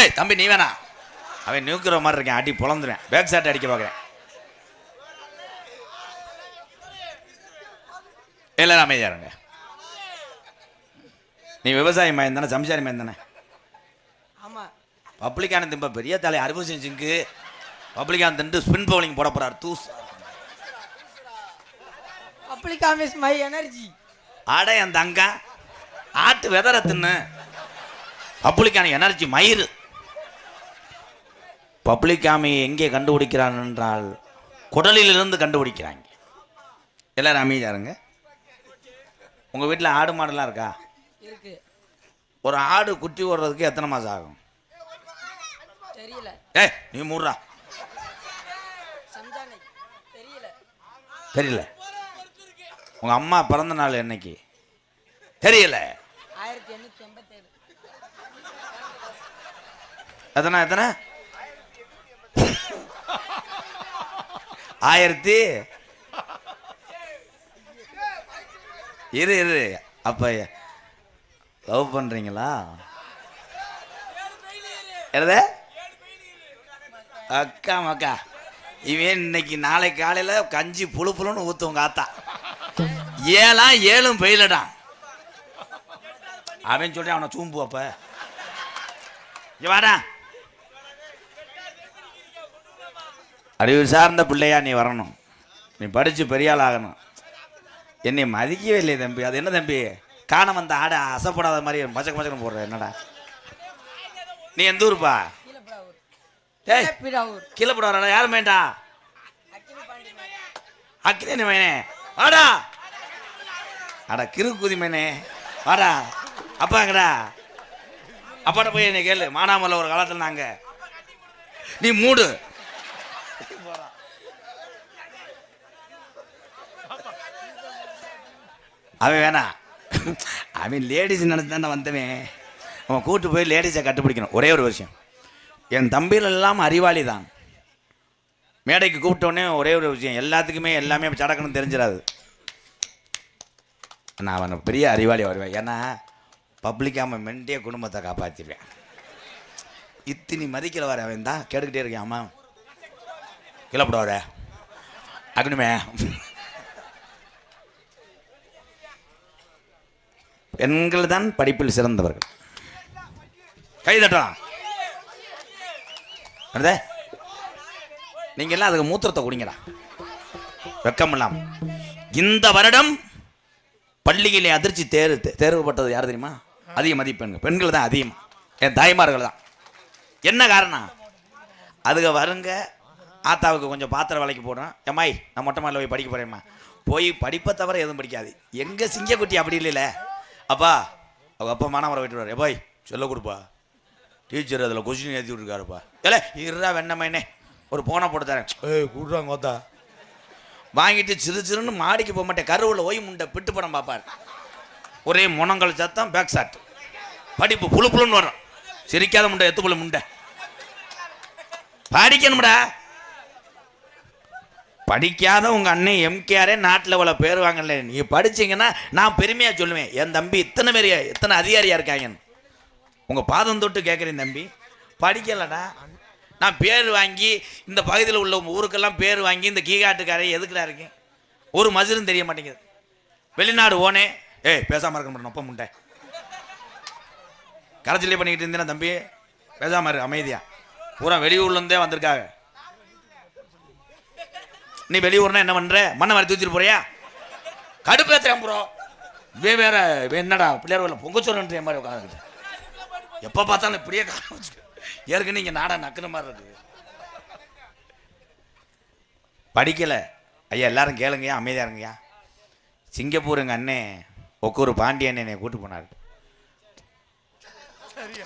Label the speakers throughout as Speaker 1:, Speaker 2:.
Speaker 1: ஏய் தம்பி நீ வேணா, அவன் நியூக்கிற மாதிரி இருக்கேன், அடி பொழந்துறேன், பேக் ஷாட் அடிக்க பார்க்குறேன். எல்லாரும் அமைதியா இருங்க. நீ விவசாயி மயம் தானே, சம்சாரி மயம் தானே? பப்ளிக்கான திம்ப பெரிய தலை அறுபது செஞ்சுக்கு பப்ளிக்கான திண்டு ஸ்பின் பவுலிங் போட போறார். தூஸ்
Speaker 2: பப்ளிகாம் இஸ் மை எனர்ஜி.
Speaker 1: ஆட என் தங்க ஆட்டு வெதற தின்னு பப்ளிக்கான எனர்ஜி மயிறு. பப்ளிக்காமை எங்கே கண்டுபிடிக்கிறான் என்றால் குடலிலிருந்து கண்டுபிடிக்கிறாங்க. எல்லாரும் அமைதியா இருங்க. உங்க வீட்டில் ஆடு மாடுலாம் இருக்கா?
Speaker 2: இருக்கு.
Speaker 1: ஒரு ஆடு குட்டி ஓடுறதுக்கு எத்தனை மாசம் ஆகும்?
Speaker 2: தெரியல.
Speaker 1: ஏய் நீ மூடுறா. தெரியல. உங்க அம்மா பிறந்த நாள் என்னைக்கு? தெரியல.
Speaker 2: 1887.
Speaker 1: எத்தனை எத்தனை? 1000 இரு இரு. அப்ப லவ் பண்றீங்களா? எழுத அக்கா மக்கா இவன் இன்னைக்கு நாளை காலையில கஞ்சி புழு புழுன்னு ஊத்துவங்க ஆத்தா. 7 பெயிலடா அவன் சொல்லி அவனை சூம்பு. அப்ப வாடா, அறிவு சார்ந்த பிள்ளையா நீ வரணும், நீ படிச்சு பெரிய ஆள் ஆகணும். என்னை மதிக்கவே இல்லை தம்பி. அது என்ன தம்பி காண வந்த ஆடை அசைப்படாத மாதிரி பச்சை பச்சைன்னு போடுற? என்னடா நீ எந்த ஊருப்பா? கீழே போடுவாரா? யாரும் வேண்டா அக்கினி மேனே வாடா. அடா கிரு குதி மேனே வாடா. அப்பாங்கடா அப்பாட்ட போய் என்னை கேளு. மானாமல்ல ஒரு காலத்தில் நாங்க நீ மூடு. அவன் வேணா, அவன் லேடிஸ் நினைச்சு தானே வந்தவன். அவன் கூட்டு போய் லேடிஸை கண்டுபிடிக்கணும். ஒரே ஒரு விஷயம், என் தம்பிகள் எல்லாம் அறிவாளி தான். மேடைக்கு கூப்பிட்டோடனே ஒரே ஒரு விஷயம், எல்லாத்துக்குமே எல்லாமே சடக்கணும் தெரிஞ்சிடாது. நான் அவனை பெரிய அறிவாளி வருவேன். ஏன்னா பப்ளிக்காம மெண்டிய குடும்பத்தை காப்பாற்றிடுவேன். இத்தினி மதிக்கல வர அவன் தான் கேட்டுக்கிட்டே இருக்கேன். ஆமா கிளப்படாவர அக்கணுமே. பெண்கள் தான் படிப்பில் சிறந்தவர்கள். கைதட்டலாம். நீங்க எல்லாம் அதுக்கு மூத்திரத்தை குடிங்கடா, வெக்கம் இல்லாம. இந்த வருடம் பள்ளியிலே அதிர்ச்சி தேர்வுப்பட்டது யார் தெரியுமா? அதிக மதிப்பெண்கள் பெண்கள் தான் அதிகம். என் தாய்மார்கள் தான். என்ன காரணம்? அதுக்கு வருங்க ஆத்தாவுக்கு கொஞ்சம் பாத்திரம் விலைக்கு போடுறோம். எம்மாய் நான் மொட்டை மாடியில் போய் படிக்க போறேம்மா. போய் படிப்பை தவிர எதுவும் படிக்காது. எங்க சிங்கக்குட்டி அப்படி இல்லைல்ல. அப்பா அவங்க அப்பா மாணவரை விட்டுருவாரு. போய் சொல்ல கொடுப்பா, டீச்சர் அதில் கொஸ்டின் ஏற்றி விட்டுருக்காருப்பா. இல்லை இருடா வெண்ணமைனே ஒரு போனை போட்டு தரேன். ஏய் கூடுறாங்க ஓத்தா வாங்கிட்டு சிறு சிறுன்னு மாடிக்கு போக மாட்டேன். கருவில் ஓய் முண்டை பிட்டு படம் பார்ப்பார். ஒரே முனங்கள் சத்தம், பேக் ஷாட், படிப்பு புழு புழுன்னு வரும். சிரிக்காத முண்டை எத்துக்குள்ள முண்டை. படிக்கணும்டா. படிக்காத உங்கள் அண்ணன் எம்கேஆரே நாட்டில் இவ்வளோ பேர் வாங்கல. நீங்கள் படிச்சிங்கன்னா நான் பெருமையாக சொல்லுவேன், என் தம்பி இத்தனை பேர் எத்தனை அதிகாரியாக இருக்காங்கன்னு. உங்கள் பாதம் தொட்டு கேட்குறேன் தம்பி. படிக்கலடா. நான் பேர் வாங்கி இந்த பகுதியில் உள்ள ஊருக்கெல்லாம் பேர் வாங்கி இந்த கீகாட்டுக்காரை எதுக்குடா இருக்கேன்? ஒரு மதுரும் தெரிய மாட்டேங்குது. வெளிநாடு ஓனே ஏய் பேசாமல் இருக்க மாட்டேன். நொப்ப முண்டை கரைச்சலே பண்ணிக்கிட்டு இருந்தேன்னா தம்பி பேசாமல் இரு அமைதியா. பூரா வெளியூர்லேருந்தே வந்திருக்காங்க. நீ வெளியூர்னா என்ன பண்ற? மண்ணை மாதிரி தூச்சிட்டு போறியா? கடுப்பேத்துறேன் ப்ரோ. வேற என்னடா பிள்ளையார் பொங்கச்சோறுன்ற மாதிரி உட்காந்துக்கிட்டு எப்போ பார்த்தாலும் இப்படியே காரணம் வச்சுக்க. ஏற்கனவே இங்கே நாடா நக்குன மாதிரி இருக்குது. படிக்கலை ஐயா. எல்லாரும் கேளுங்கய்யா, அமைதியாக இருங்கய்யா. சிங்கப்பூர் எங்கள் அண்ணே ஒக்கூர் பாண்டியன் என்னை கூட்டு போனார்.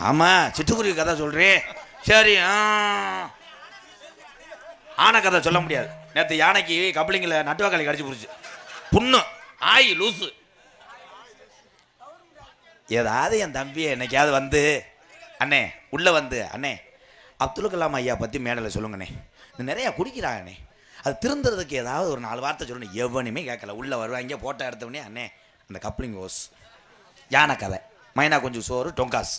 Speaker 1: ஆமாம் சிட்டுக்குருவி கதை சொல்கிறேன். சரி ஆனை கதை சொல்ல முடியாது. நேற்று யானைக்கு கப்ளிங்கில் நட்டுவாக்காளி கடிச்சு போச்சு. புண்ணு ஆய் லூசு. ஏதாவது என் தம்பியை என்னைக்காவது வந்து அண்ணே உள்ளே வந்து அண்ணே அப்துல் கலாம் ஐயா பற்றி மேடையில் சொல்லுங்கண்ணே, இது நிறையா குடிக்கிறாங்கண்ணே, அது திருந்துறதுக்கு ஏதாவது ஒரு 4 வார்த்தை சொல்லணும். எவனுமே கேட்கல. உள்ளே வருவாங்க போட்டோ எடுத்தவொடனே அண்ணே அந்த கப்ளிங் ஹோஸ், யானை கதை, மைனா கொஞ்சம் சோறு, டொங்காஸ்.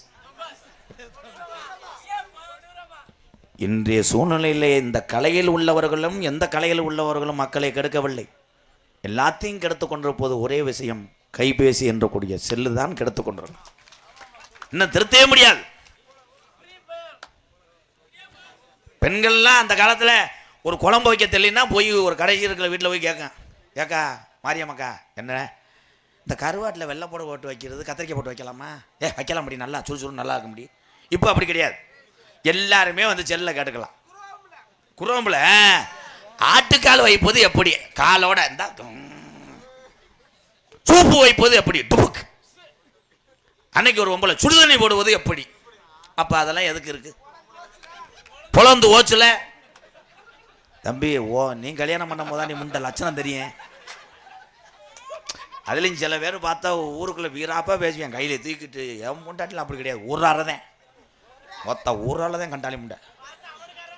Speaker 1: இன்றைய சூழ்நிலையிலே இந்த கலையில் உள்ளவர்களும் எந்த கலையில் உள்ளவர்களும் மக்களை கெடுக்கவில்லை, எல்லாத்தையும் கெடுத்து கொண்டிருப்பது ஒரே விஷயம், கைபேசி என்ற கூடிய செல்லு தான் கெடுத்து கொண்டிருக்கும். இன்னும் திருத்தவே முடியாது. பெண்கள்லாம் அந்த காலத்தில் ஒரு குழம்பு வைக்க தெரியலன்னா போய் ஒரு கடைசி இருக்கிற வீட்டில் போய் கேட்கா மாரியம்மக்கா என்ன இந்த கருவாட்டில் வெள்ளை போட்டு வைக்கிறது, கத்திரிக்காய் போட்டு வைக்கலாமா? வைக்கலாம் முடியும், நல்லா சுறுசுறு நல்லா இருக்க முடியும். இப்போ அப்படி கிடையாது, எல்லாருமே வந்து செல்லில் கேட்டுக்கலாம். குழம்புல ஆட்டுக்கால் வைப்பது எப்படி, காலோட இருந்தா சூப்பு வைப்பது எப்படி, டுபுக். அன்னைக்கு ஒரு ஒம்பளை சுடுதண்ணி போடுவது எப்படி. அப்போ அதெல்லாம் எதுக்கு இருக்கு? பொழந்து ஓச்சுல தம்பி, நீ கல்யாணம் பண்ணும் போதா நீ முண்ட லட்சணம் தெரியும். அதுலேயும் சில பேர் பார்த்தா ஊருக்குள்ளே வீராப்பா பேசுவேன், கையில் தூக்கிட்டு. என் முண்டாட்டில் அப்படி கிடையாது, ஊராறதேன் மொத்த ஊரால் தான் கண்டாளி முண்டை.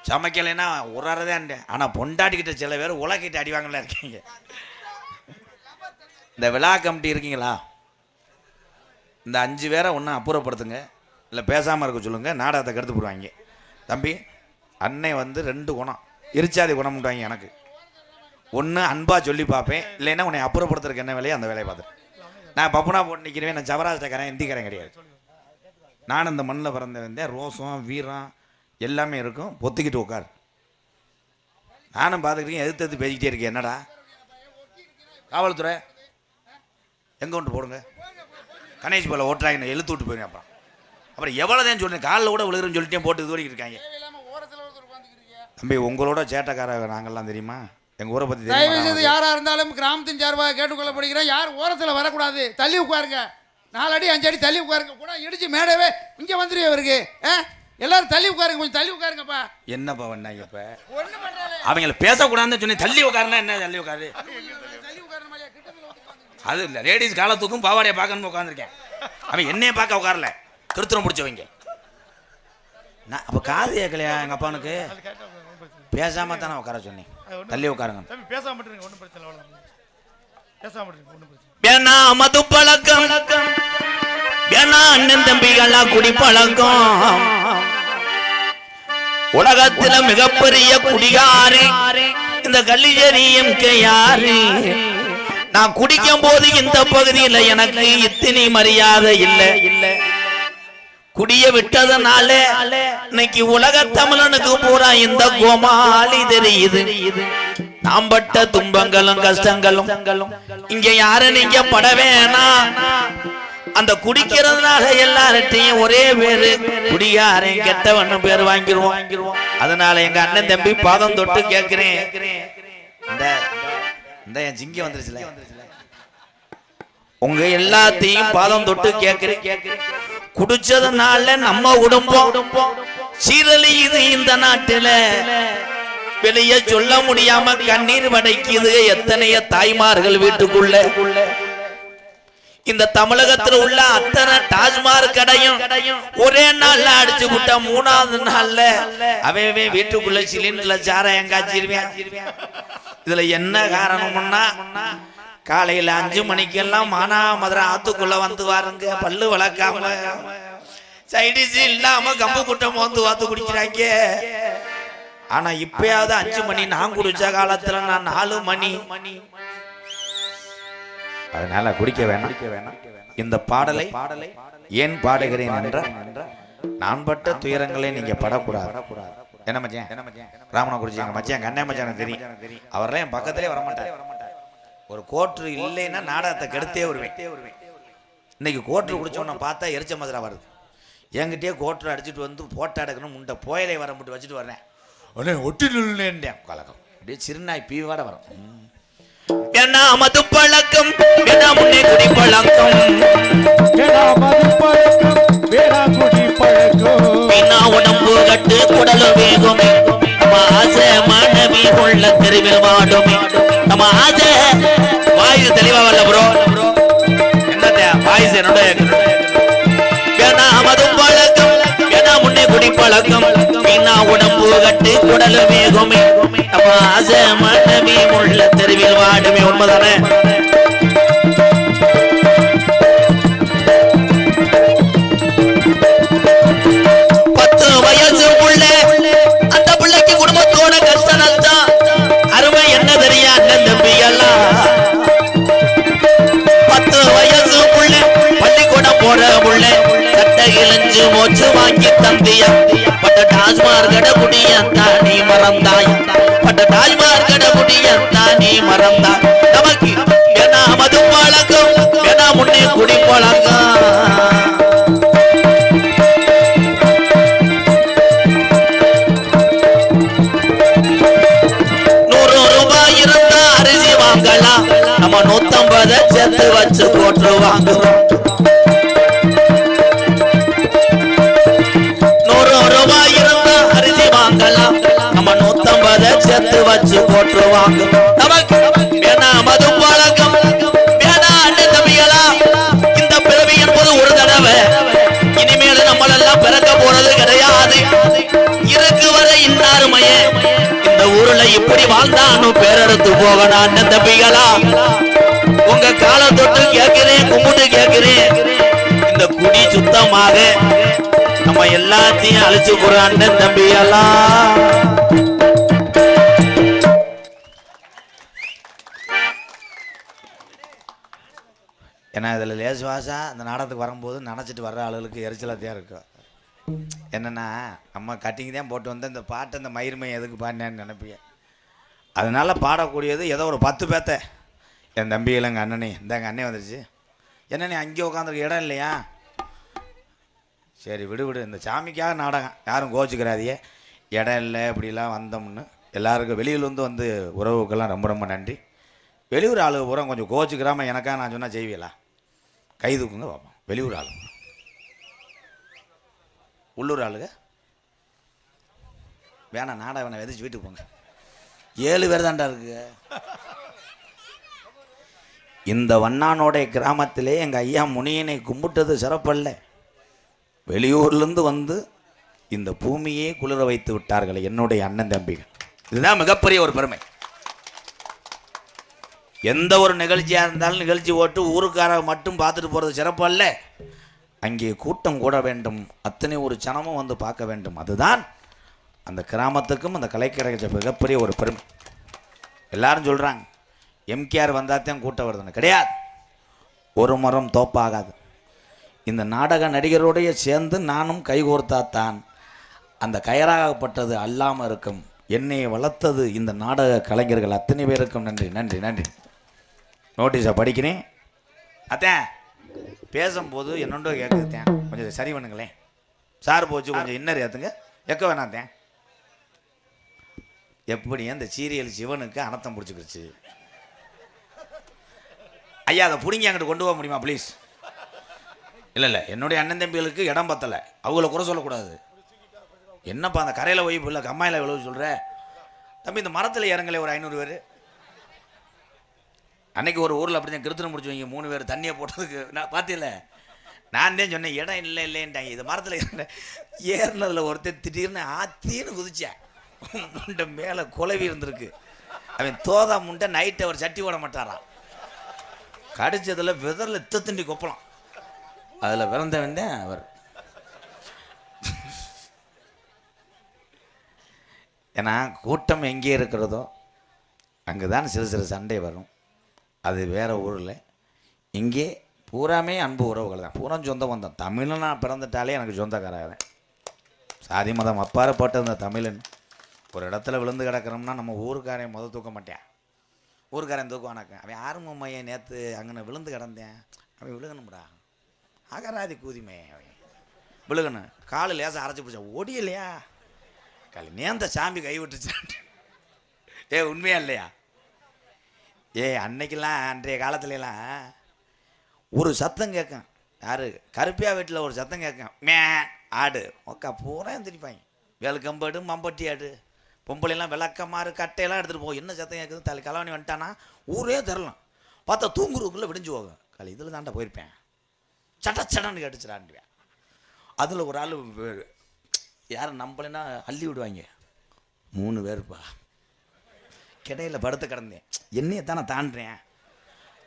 Speaker 1: சமைக்கலைன்னா ஊராறதேன். ஆனால் பொண்டாட்டிக்கிட்ட சில பேர் உலகிட்ட அடிவாங்கலாம் இருக்கீங்க. இந்த விழா கமிட்டி இருக்கீங்களா, இந்த 5 பேரை ஒன்றும் அப்புறப்படுத்துங்க, இல்லை பேசாமல் இருக்க சொல்லுங்கள், நாடகத்தை கெடுத்து போடுவாங்க. தம்பி, அன்னை வந்து 2 குணம், எரிச்சாதி குணம்ட்டாங்க. எனக்கு ஒன்று அன்பாக சொல்லி பார்ப்பேன், இல்லைன்னா உன்னை அப்புறப்படுத்துறதுக்கு என்ன வேலையோ அந்த வேலையை பார்த்துட்டு. நான் பப்புனா போட்டு நிற்கிறேன், நான் சவராஷ்டக்காரன், இந்திக்காரன் கிடையாது. நான் இந்த மண்ணில் பிறந்த வந்தேன், ரோசம் வீரம் எல்லாமே இருக்கும். பொத்திக்கிட்டு உட்கார். நானும் பார்த்துக்கிட்டேன், எதிர்த்து பேசிக்கிட்டே இருக்கேன். என்னடா காவல்துறை எங்கே கொண்டு போடுங்க, கணேஷ் போல ஓட்டுறாங்க, எழுத்து விட்டு போயிருங்க. அப்புறம் எவ்வளோதான் சொல்கிறேன், காலில் கூட விழுகுறேன்னு சொல்லிட்டேன், போட்டு இது வரைக்கும் இருக்காங்க. தம்பி, உங்களோட சேட்டைக்கார நாங்கள்லாம் தெரியுமா, எங்கள் ஊரை பற்றி
Speaker 3: தயவு செய்து யாராக இருந்தாலும் கிராமத்தின் சார்பாக கேட்டுக்கொள்ளப்படுகிறேன், யார் ஓரத்தில் வரக்கூடாது, தள்ளி உட்காருங்க. 4 அடி 5 அடி தள்ளி உட்காருங்க. கூட இடிச்சு மேடவே இங்கே வந்துடுவே அவருக்கு. எல்லாரும் தள்ளி உட்காருங்க, கொஞ்சம் தள்ளி உட்காருங்கப்பா.
Speaker 1: என்னப்பா பண்ணாங்க இப்போ? அவங்கள பேசக்கூடாதுன்னு சொன்னி தள்ளி உட்காருன்னா என்ன தள்ளி உட்காரு? அது இல்லை, லேடிஸ் காலத்துக்கும் பாவாடையை பார்க்கணும்னு உட்காந்துருக்கேன். அவன் என்னைய பார்க்க உட்காரல, திருத்தரம் பிடிச்சவங்க. நான் அப்போ காது கேட்கலையா எங்கள் அப்பானுக்கு? பேசாம தானே உட்கார சொன்னேன், தள்ளி உட்காருங்க. வேணா மது பழக்கம், வேணா அண்ணன் தம்பிகளா குடி பழக்கம். உலகத்தில மிகப்பெரிய குடிகாரு இந்த கள்ளிஜரியம் யாரு. நான் குடிக்கும் போது இந்த பகுதியில் எனக்கு இத்தனை மரியாதை இல்லை. குடிய விட்டதனால இன்னைக்கு உலக தமிழனுக்கு பூரா இந்த கோமாளி தெரியுது. நாம் பட்ட துன்பங்களும் கஷ்டங்களும் இங்க யாரு நீங்க பட வேணாம். அந்த குடிக்கிறதுனால எல்லார்ட்டையும் ஒரே பேரு குடியாரன் கெட்டவன்னு பேர் வாங்கிடுவோம். அதனால எங்க அண்ணன் தம்பி பாதம் தொட்டு கேட்கிறேன், இந்த என் ஜிங்கி வந்துருச்சுல, உங்க எல்லாத்தையும் பாதம் தொட்டு கேட்கிறேன். குடிச்சதுனால நம்ம குடும்பம் சீரழியுது இந்த நாட்டுல, வெளியே சொல்ல முடியாம கண்ணீர் வடைக்குது எத்தனைய தாய்மார்கள் வீட்டுக்குள்ள. இந்த தமிழகத்தில் உள்ள அத்தனை டாஸ்மாக் கடையும் ஒரே நாள்ல அடிச்சு விட்ட 3வது நாள்ல அவன் வீட்டுக்குள்ள சிலிண்டர்ல சாராயம் காய்ச்சிருவேன். இதுல என்ன காரணம்னா, காலையில 5 மணிக்கெல்லாம் மானாமதுரை ஆத்துக்குள்ள வந்து வாருங்க, பல்லு வளர்க்காம சைடிஸ் இல்லாம கம்பு குட்டம் வந்து வாத்து குடிக்கிறாங்க. ஆனா இப்பயாவது 5 மணி, நான் குடிச்ச காலத்துல நான் 4 மணி. அதனால குடிக்க வேணாம். இந்த பாடலை ஏன் பாடுகிறேன் என்ற, நான் பட்ட துயரங்களை நீங்க படக்கூடாது. என்ன மச்சான், ராமனை குடிச்சாங்க மச்சான், கண்ணே மச்சான் தெரியும், அவரெல்லாம் என் பக்கத்திலே வரமாட்டார். ஒரு கோட்ரு இல்லைன்னா நாடகத்தை கெடுத்தே வருவேன். இன்னைக்கு கோட்ரு குடிச்சோன்னு பார்த்தா எரிச்ச மதுரா வருது. என்கிட்டயே கோட்ரு அடிச்சுட்டு வந்து போட்டோ எடுக்கணும், முண்டை போயிலை வர மட்டும் வச்சுட்டு வரேன். உடனே ஒட்டிலேன் கலக்கம், அப்படியே சிறுநாய் பீவாட வரும். என்ன மது பழக்கம், என்ன முன்னே குடி பழக்கம், உடம்பு கட்டு குடலு வேகும், நம்ம ஆசை மாணவி உள்ள தெருவில் வாடுமே. நம்ம ஆசை வாய்ஸ் தெளிவா வரல ப்ரோ, என்னத்த வாய்ஸ் என்னோட. வேணா மது பழக்கம், வேணா முன்னே குடி பழக்கம், வீணா உடம்பு கட்டு குடலு வேகுமே. நம்ம ஆசை மாணவி உள்ள தெருவில் வாடுமே. உண்மைதானே? பட்ட டாஸ்மார் கடகுடியத்தான் நீ மறந்தாய் பட்ட டாஸ்மார் கடகுடியத்தான் நீ மறந்தாய் நமக்கு ஏன்னா மது பழக்கம் ஏன்னா முன்னே குடி பழக்கம் நம்ம 150 சேர்த்து வச்சு போட்டு வாங்குறோம் 100 ரூபாய் இருந்தா அரிசி வாங்கலாம் நம்ம 150 சேர்த்து வச்சு போட்டு வாங்குறோம் நமக்கு வேணா மது பழக்கம் வேணா அண்ணன் தம்பிகளா இந்த பிறவி என்பது ஒரு தடவை இனிமேல் நம்மளெல்லாம் பிறக்க போறது கிடையாது இருக்கு வரை இன்னாருமையே இந்த ஊர்ல இப்படி வாழ்ந்தானும் பேரெடுத்து போகணும் அண்ணன் தம்பிகளா உங்க கால தொட்டு கேட்கிறேன் கும்பிட்டு கேட்கிறேன் இந்த குடி சுத்தமாக நம்ம எல்லாத்தையும் அழிச்சு போற அண்ணன் தம்பிகளா ஏன்னா இதுல லேசுவாசா இந்த நாடகத்துக்கு வரும்போது நினைச்சிட்டு வர்ற ஆளுகளுக்கு எரிச்சலாத்தையா இருக்கும் என்னன்னா நம்ம கட்டிங் தான் போட்டு வந்து இந்த பாட்டு இந்த மயிர்மை எதுக்கு பாடினேன்னு நினைப்பீங்க அதனால பாடக்கூடியது ஏதோ ஒரு 10 பேத்த என் தம்பிகள் எங்கள் அண்ணனே இந்த எங்கள் அண்ணே வந்துருச்சு என்னண்ணே அங்கே உட்காந்துருக்க இடம் இல்லையா சரி விடு இந்த சாமிக்காக நாடகம் யாரும் கோச்சிக்கிறாதியே இடம் இல்லை இப்படிலாம் வந்தோம்னு எல்லாருக்கும் வெளியூர் வந்து உறவுக்கெல்லாம் ரொம்ப ரொம்ப நன்றி வெளியூர் ஆளுங்க பூரா கொஞ்சம் கோச்சிக்கிறாமல் எனக்காக நான் சொன்னால் செய்வீங்களா கை தூக்குங்க பார்ப்போம் வெளியூர் ஆளுங்க உள்ளூர் ஆளுங்க வேணாம் நாடகம் விதைச்சு வீட்டுக்கு போங்க 7 பேர் தான்டா இருக்கு இந்த வண்ணானோடைய கிராமத்திலே எங்கள் ஐயா முனியனை கும்பிட்டது சிறப்பல்ல வெளியூர்லேருந்து வந்து இந்த பூமியே குளிர வைத்து விட்டார்கள் என்னுடைய அண்ணன் தம்பிகள் இதுதான் மிகப்பெரிய ஒரு பெருமை எந்த ஒரு நிகழ்ச்சியாக இருந்தாலும் நிகழ்ச்சி ஓட்டு ஊருக்கார மட்டும் பார்த்துட்டு போகிறது சிறப்பல்ல அங்கே கூட்டம் கூட வேண்டும் அத்தனை ஒரு சனமும் வந்து பார்க்க வேண்டும் அதுதான் அந்த கிராமத்துக்கும் அந்த கலை கிடைச்ச மிகப்பெரிய ஒரு பெருமை எல்லாரும் சொல்கிறாங்க எம்கேஆர் வந்தால் தான் கூட்டம் வருதுன்னு கிடையாது ஒரு மரம் தோப்பாகாது இந்த நாடக நடிகரோடைய சேர்ந்து நானும் கைகோர்த்தாத்தான் அந்த கயராகப்பட்டது அல்லாமல் இருக்கும் என்னை வளர்த்தது இந்த நாடக கலைஞர்கள் அத்தனை பேருக்கும் நன்றி நன்றி நன்றி நோட்டீஸை படிக்கிறேன் அத்தேன் பேசும்போது என்னொண்டோ கேட்குதுத்தேன் கொஞ்சம் சரி பண்ணுங்களேன் சார் போச்சு கொஞ்சம் இன்னர் ஏற்றுங்க எக்க வேணாத்தேன் எப்படி அந்த சீரியல் சிவனுக்கு அனத்தம் பிடிச்சிக்கிடுச்சு ஐயா அதை பிடிங்கி அங்கிட்டு கொண்டு போக முடியுமா ப்ளீஸ் இல்லை என்னுடைய அண்ணன் தம்பிகளுக்கு இடம் பத்தலை அவங்கள குறை சொல்லக்கூடாது என்னப்பா அந்த கரையில் ஒய்ப்பு இல்லை கம்மாயில் எவ்வளவு சொல்கிற தம்பி இந்த மரத்தில் இறங்கலை ஒரு 500 பேர் அன்னைக்கு ஒரு ஊரில் அப்படி தான் கிருத்தனை முடிச்சு வைங்க 3 பேர் தண்ணியை போட்டதுக்கு நான் பார்த்தில்ல நான் தான் சொன்னேன் இடம் இல்லைன்ட்டாங்க இது மரத்தில் ஏறினதில் ஒருத்தர் திடீர்னு ஆத்தின்னு குதிச்சேன் முண்டை மேலே குலவி இருந்திருக்கு அவன் தோதா முண்டை நைட்டு அவர் சட்டி ஓட மாட்டாரான் கடிச்சதில் விதரில் இத்தண்டி கொப்பலாம் அதில் பிறந்தவன் தான் அவர் ஏன்னா கூட்டம் எங்கே இருக்கிறதோ அங்கே தான் சிறு சண்டை வரும் அது வேறு ஊரில் இங்கே பூராமே அன்பு உறவுகள் தான் பூரா சொந்த வந்தோம் தமிழன் நான் பிறந்துட்டாலே எனக்கு சொந்தக்காரங்க தான் சாதி மதம் அப்பாற்பட்ட இந்த தமிழன் ஒரு இடத்துல விழுந்து கிடக்கிறோம்னா நம்ம ஊருக்காரன் தூக்க மாட்டேன் ஊருக்காரன் தூக்குவானாக்க அவன் ஆறுமுக மையன் நேற்று அங்கே விழுந்து கிடந்தேன் அவன் விழுகணும்டா அகராதி கூதிமே அவன் விழுகணும் காலு லேசாக அரைச்சி பிடிச்சா ஓடியலையா காலி நேர்ந்த சாமி கை விட்டுச்சான் உண்மையா இல்லையா அன்னைக்கெல்லாம் அன்றைய காலத்துலலாம் ஒரு சத்தம் கேட்கும் யாரு கருப்பியா வீட்டில் ஒரு சத்தம் கேட்கும் மே ஆடு ஒக்கா பூரா திருப்பாங்க வேலுக்கம்படு மம்பட்டி ஆடு பொம்பளைலாம் விளக்கமாறு கட்டையெல்லாம் எடுத்துகிட்டு போகும் என்ன சத்தம் கேட்குது தலை கலவாணி வந்துட்டானா ஊரே தரலாம் பார்த்தா தூங்குறதுக்குள்ளே விடிஞ்சு போகும் காலை இதில் தாண்டா போயிருப்பேன் சடச்சடன்னு கேட்டுச்சிடான்டுவேன் அதில் ஒரு ஆள் யாரும் நம்பலைன்னா அள்ளி விடுவாங்க 3 பேருப்பா கிடையில படுத்து கிடந்தேன் என்னையை தானே தாண்டுறேன்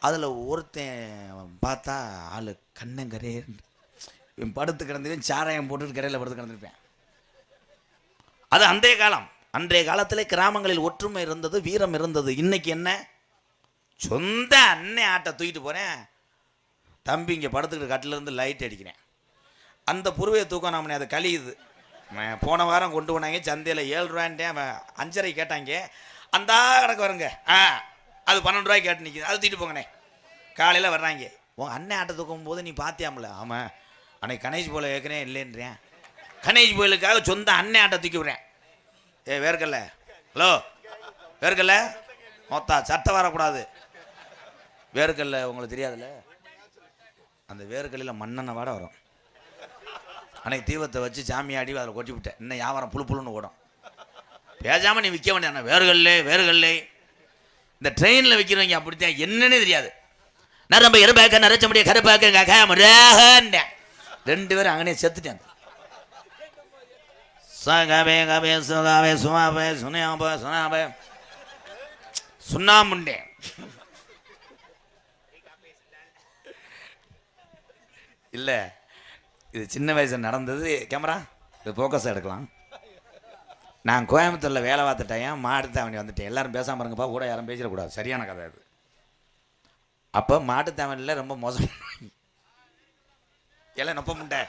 Speaker 1: அதில் ஒருத்தன் பார்த்தா ஆள் கண்ணங்கரே படுத்து கிடந்தவன் சாராயம் போட்டுட்டு கடையில் படுத்து கிடந்திருப்பேன் அது அன்றைய காலத்தில் கிராமங்களில் ஒற்றுமை இருந்தது வீரம் இருந்தது இன்னைக்கு என்ன சொந்த அண்ணன் ஆட்டை தூக்கிட்டு போகிறேன் தம்பி இங்கே படுத்துக்கிட்டு கட்டிலேருந்து லைட் அடிக்கிறேன் அந்த புருவையை தூக்கம் நாமனே அதை கழியுது போன வாரம் கொண்டு போனாங்க சந்தையில் 7 ரூபான்ட்டேன், அவன் 5.5 கேட்டாங்க. அந்த கணக்கு வருங்க. அது 12 ரூபாய்க்கு கேட்டு நிற்கிது. அது தூக்கிட்டு போங்கண்ணே. காலையில் வர்றாங்க. உன் அண்ணன் ஆட்டை தூக்கும் போது நீ பார்த்தியாமல? ஆமாம், அன்னைக்கு கணேஷ் போல கேட்குறேன் இல்லைன்றேன். கணேஷ் போயிலுக்காக சொந்த அண்ணன் ஆட்டை தூக்கி விடுறேன். வேர்க்கல்ல, ஹலோ வேர்க்கல்ல, மொத்தா சட்டை வரக்கூடாது. வேர்க்கல்ல உங்களுக்கு தெரியாதுல்ல, அந்த வேர்க்கல்லில் மண்ணெண்ணெய் வாட வரும். அன்னைக்கு தீபத்தை வச்சு சாமியாடி அதில் கொட்டி விட்டேன். இன்னும் வியாபாரம் புழுன்னு ஓடும். பேசாமல் நீ விற்க வேண்டிய வேறுகல்லே இந்த ட்ரெயினில் விற்கிறவங்க அப்படித்தான், என்னன்னே தெரியாது. நரம்ப எருபாக்க நரைச்ச முடிய கருப்பாக்க முருகன்றேன். 2 பேரும் அங்கனே செத்துட்டேன். சுண்ணாமுண்டேன். இல்லை, இது சின்ன வயசு நடந்தது. கேமரா இது ஃபோக்கஸ் எடுக்கலாம். நான் கோயம்புத்தூரில் வேலை பார்த்துட்டேன். மாட்டுத்தாவணி வந்துட்டேன். எல்லாரும் பேசாமல் இருங்கப்பா, கூட யாரும் பேசிடக்கூடாது. சரியான கதை அது. அப்போ மாட்டுத்தாவணியில் ரொம்ப மோசம். எல்லாம் நொப்ப முண்டை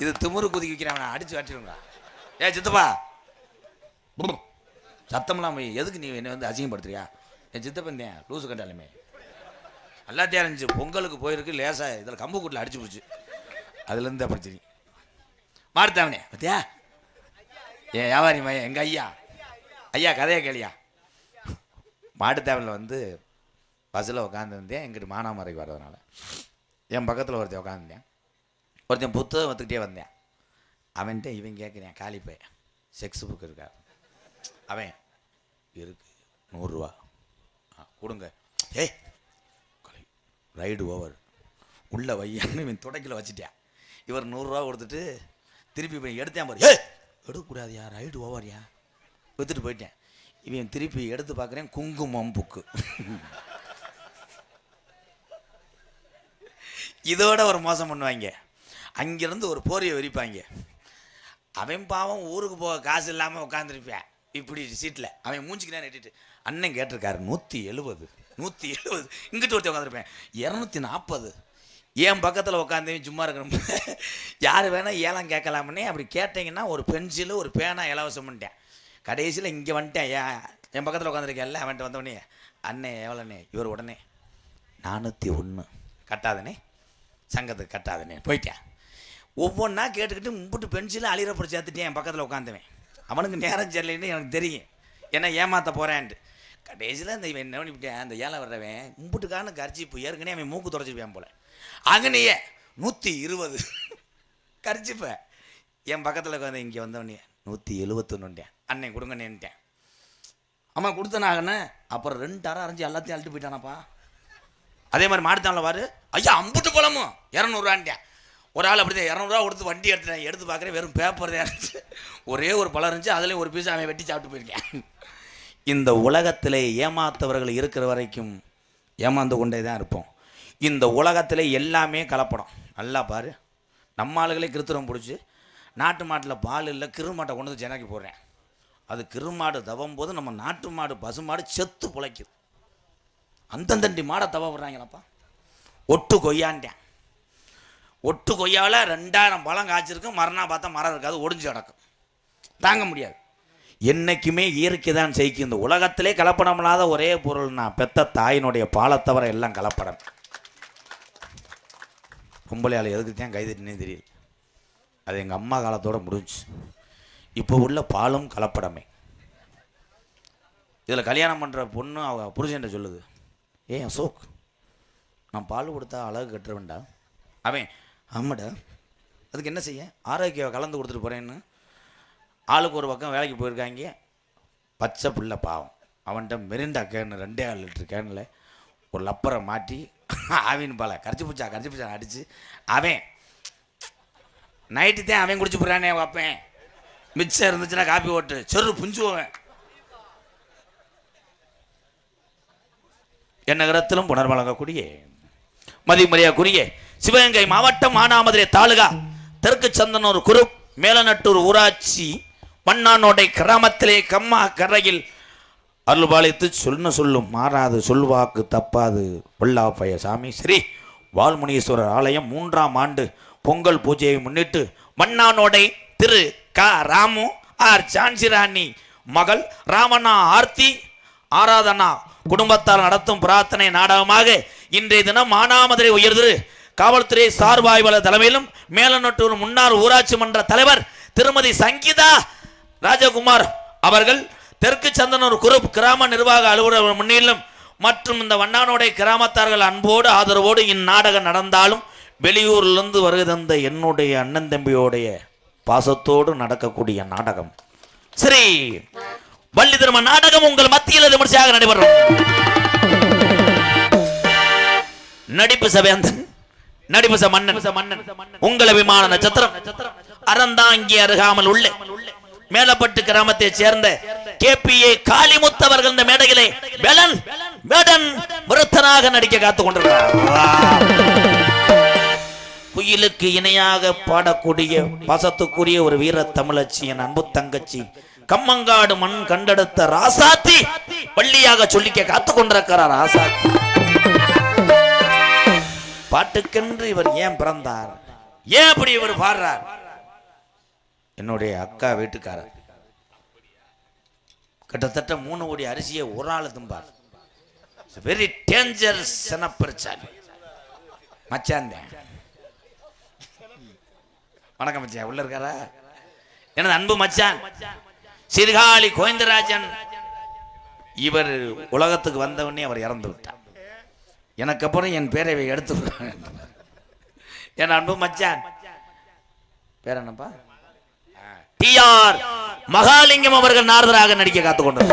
Speaker 1: இது திமுரு குதிக்க வைக்கிறவன் அடித்து வாட்டிடுங்களா? சித்தப்பா சத்தம்லாம் போய் எதுக்கு நீ என்னை வந்து அசிங்கப்படுத்துறியா? என் சித்தப்பந்தேன் லூசு கண்டாலுமே எல்லாத்தையும் இருந்துச்சு. பொங்கலுக்கு போயிருக்கு லேசாக இதில் கம்பு கூட்டில் அடிச்சு போச்சு. அதுலேருந்து அப்படி தெரியும். மாட்டுத்தாவணி பார்த்தியா? ஏன் வியாபாரி மையம் எங்கள் ஐயா கதையை கேளியா? மாட்டுத்தாவணியில் வந்து பஸ்ஸில் உட்காந்துருந்தேன். எங்கிட்ட மானாமரைக்கு வர்றதுனால என் பக்கத்தில் ஒருத்தன் உட்காந்துருந்தேன். ஒருத்தன் புத்தகம் வந்துக்கிட்டே வந்தேன். அவன்கிட்ட இவன் கேட்குறேன், காலிப்பை செக்ஸ் புக் இருக்கா? அவன் இருக்கு 100 ரூபா கொடுங்க. ரைடு ஓவர் உள்ள வையான்னு இவன் துடைக்கில் வச்சுட்டேன். இவர் 100 ரூபா கொடுத்துட்டு திருப்பி போய் எடுத்தேன் பாரு. எடுக்கக்கூடாதுயா, ரைடு ஓவர்யா, விற்றுட்டு போயிட்டேன். இவன் திருப்பி எடுத்து பார்க்குறேன், குங்குமம் புக்கு. இதோட ஒரு மோசம் பண்ணுவாங்க. அங்கேருந்து ஒரு போரியை விரிப்பாங்க. அவன் பாவம் ஊருக்கு போக காசு இல்லாமல் உட்காந்துருப்பேன் இப்படி சீட்டில். அவன் மூஞ்சிக்கு நேரம் நட்டிட்டு அண்ணன் கேட்டிருக்காரு 170 இங்கிட்டு ஒருத்தர் உட்காந்துருப்பேன் 240. என் பக்கத்தில் உட்காந்தவன் சும்மா இருக்கிற யார் வேணால் ஏலம் கேட்கலாம்னே. அப்படி கேட்டிங்கன்னா ஒரு பென்சிலு ஒரு பேனா இலவசம் பண்ணிட்டேன். கடைசியில் இங்கே வந்துட்டேன். என் பக்கத்தில் உட்காந்துருக்கேன்ல, அவன்கிட்ட வந்தோடனே அண்ணே எவ்வளோண்ணே? இவர் உடனே 401 கட்டாதனே, சங்கத்துக்கு கட்டாதனே போயிட்டேன். ஒவ்வொன்றா கேட்டுக்கிட்டு மும்பிட்டு பென்சிலை அழிகிறப்படி சேர்த்துட்டேன். என் பக்கத்தில் உட்காந்துவேன். அவனுக்கு நேரம் சரியில்லைன்னு எனக்கு தெரியும், ஏன்னா ஏமாற்ற போகிறேன்ட்டு. கடைசியில் இந்த இவன் என்ன பண்ணிவிட்டேன், அந்த ஏழை வர்றவன் மும்பிட்டுக்கான கர்ச்சிப்பு ஏற்கனவே அவன் மூக்கு தொடச்சிருப்பேன் போல். அங்கனையே 120 கர்ச்சிப்பை என் பக்கத்தில் உட்காந்து இங்கே வந்தவனே 171 அண்ணன் கொடுங்கண்ணேன்ட்டேன். அவன் கொடுத்தனாகண்ணே. அப்புறம் 2 அரை அரைஞ்சி எல்லாத்தையும் அழுட்டு போயிட்டானாப்பா. அதே மாதிரி மாட்டுத்தானில் பாரு, ஐயா அம்புட்டு பழமும் 200 ரூபான்ட்டேன். ஒரு ஆள் அப்படி தான் 200 ரூபா கொடுத்து வண்டி எடுத்துட்டேன். எடுத்து பார்க்குறேன் வெறும் பேப்பர் தான் இருந்துச்சு. ஒரே ஒரு பழம் இருந்துச்சு, அதுலேயும் ஒரு பீஸ் அவன் வெட்டி சாப்பிட்டு போயிருக்கேன். இந்த உலகத்தில் ஏமாத்தவர்கள் இருக்கிற வரைக்கும் ஏமாந்து கொண்டே தான் இருப்போம். இந்த உலகத்தில் எல்லாமே கலப்படம். நல்லா பாரு, நம்ம ஆளுகளே கிருத்திரம் பிடிச்சி நாட்டு மாட்டில் பால் இல்லை கிருமாட்டை கொண்டு வந்து ஜனக்கி போடுறேன். அது கிருமாடு தவம் போது நம்ம நாட்டு மாடு பசுமாடு செத்து பிழைக்குது. அந்தந்தண்டி மாடை தவ விடுறாங்களப்பா. ஒட்டு கொய்யான்ட்டேன். ஒட்டு கொய்யாவில் 2000 பழம் காய்ச்சிருக்கும். மறுநாள் பார்த்தா மரம் இருக்காது, ஒடிஞ்சு கிடக்கும். தாங்க முடியாது. என்றைக்குமே இயற்கை தான் செய்யும். இந்த உலகத்திலே கலப்படம் இல்லாத ஒரே பொருள் நான் பெத்த தாயினுடைய பாலை தவிர எல்லாம் கலப்படம். பொம்பளையால் எதுக்கு தான் கைதட்டினே தெரியல. அது எங்கள் அம்மா காலத்தோடு முடிஞ்சு. இப்போ உள்ள பாலும் கலப்படமே. இதில் கல்யாணம் பண்ணுற பொண்ணு அவங்க புருஷன்ட்ட சொல்லுது, ஏன் அசோக் நான் பால் கொடுத்தா அழகு கட்டுறவேண்டா? அவன் ஆமாடா, அதுக்கு என்ன செய்ய, ஆரோக்கியம் கலந்து கொடுத்துட்டு போகிறேன்னு. ஆளுக்கு ஒரு பக்கம் வேலைக்கு போயிருக்காங்க. பச்சை பிள்ளை பாவம். அவன்கிட்ட மெரிண்டா கேனு 2.5 லிட்டர் கேனில் ஒரு லப்பரை மாட்டி ஆவின் பாலை கரைச்சி பிடிச்சா அடித்து அவன் நைட்டு தான் அவன் குடிச்சு போகிறானே வைப்பேன். மிச்சம் இருந்துச்சுன்னா காப்பி ஓட்டு செரு புஞ்சுவேன். என்னகரத்திலும் புனர் வழங்கக்கூடிய மதிமரியாக்குரிய சிவகங்கை மாவட்டம் மானாமதுரை தாலுகா தெற்கு சந்தனூர் குரூப் மேலநட்டூர் ஊராட்சி மண்ணானோடை கிராமத்திலே கம்மா கரையில் அருள்பாலித்து சொல்லும் மாறாது சொல்வாக்கு தப்பாது வல்லாப்பய சாமி ஸ்ரீ வால்முனீஸ்வரர் ஆலயம் 3ஆம் ஆண்டு பொங்கல் பூஜையை முன்னிட்டு மண்ணானோடை திரு கா ராமு ஆர் ஜான்சி ராணி மகள் ராமண்ணா ஆர்த்தி ஆராதனா குடும்பத்தால் நடத்தும் பிரார்த்தனை நாடகமாக இன்றைய தினம் மானாமதுரை உயர்திரு காவல்துறை சார்பாய்வாளர் தலைமையிலும் மேலநட்டூர் முன்னாள் ஊராட்சி மன்ற தலைவர் திருமதி சங்கீதா ராஜகுமார் அவர்கள் தெற்கு சந்தனூர் குரூப் கிராம நிர்வாக அலுவலர் முன்னிலும் மற்றும் இந்த வண்ணானோடைய கிராமத்தார்கள் அன்போடு ஆதரவோடு இந்நாடகம் நடந்தாலும் வெளியூரிலிருந்து வருகை தந்த என்னுடைய அண்ணன் தம்பியோடைய பாசத்தோடு நடக்கக்கூடிய நாடகம் சரி வள்ளி திரும நாடகம் உங்கள் மத்தியில் விமர்சையாக நடைபெறும். நடிப்பு சவேந்தன் நடிப்பு மன்னன் உங்கள் அபிமான நட்சத்திரம் அறந்தாங்கி அருகாமல் உள்ள மேலப்பட்டு கிராமத்தை சேர்ந்த KPA காளிமுத்து அவர்கள் இந்த மேடையிலே வேடன் விருத்தனாக நடிக்க காத்துக் கொண்டிருக்கிறார். குயிலுக்கு இணையாக பாடக்கூடிய பாசத்துக்குரிய ஒரு வீர தமிழச்சி என் அன்பு தங்கச்சி கம்மங்காடு மண் கண்டெடுத்த ராசாத்தி பள்ளியாக சொல்லிக்க காத்துக் கொண்டிருக்கிறார். ராசாத்தி பாட்டுக்கென்று இவர் ஏன் பிறந்தார், ஏன் அப்படி இவர் பாடுறார்? என்னுடைய அக்கா வீட்டுக்காரர் கிட்டத்தட்ட 3 கோடி அரிசியை ஒரு ஆள் தும்பார். வெரி டேஞ்சரஸ் பிரச்சனை மச்சான். வணக்கம் மச்சான், உள்ள இருக்காரா? எனது அன்பு மச்சான் சிறுகாழி கோவிந்தராஜன். இவர் உலகத்துக்கு வந்தவனே அவர் இறந்து விட்டார். எனக்கு அப்புறம் என் பேரை எடுத்து என் அன்பு மச்சான் பேர் என்னப்பா? TR மகாலிங்கம் அவர்கள் நாரதராக நடிக்க காத்துக்கொண்டார்.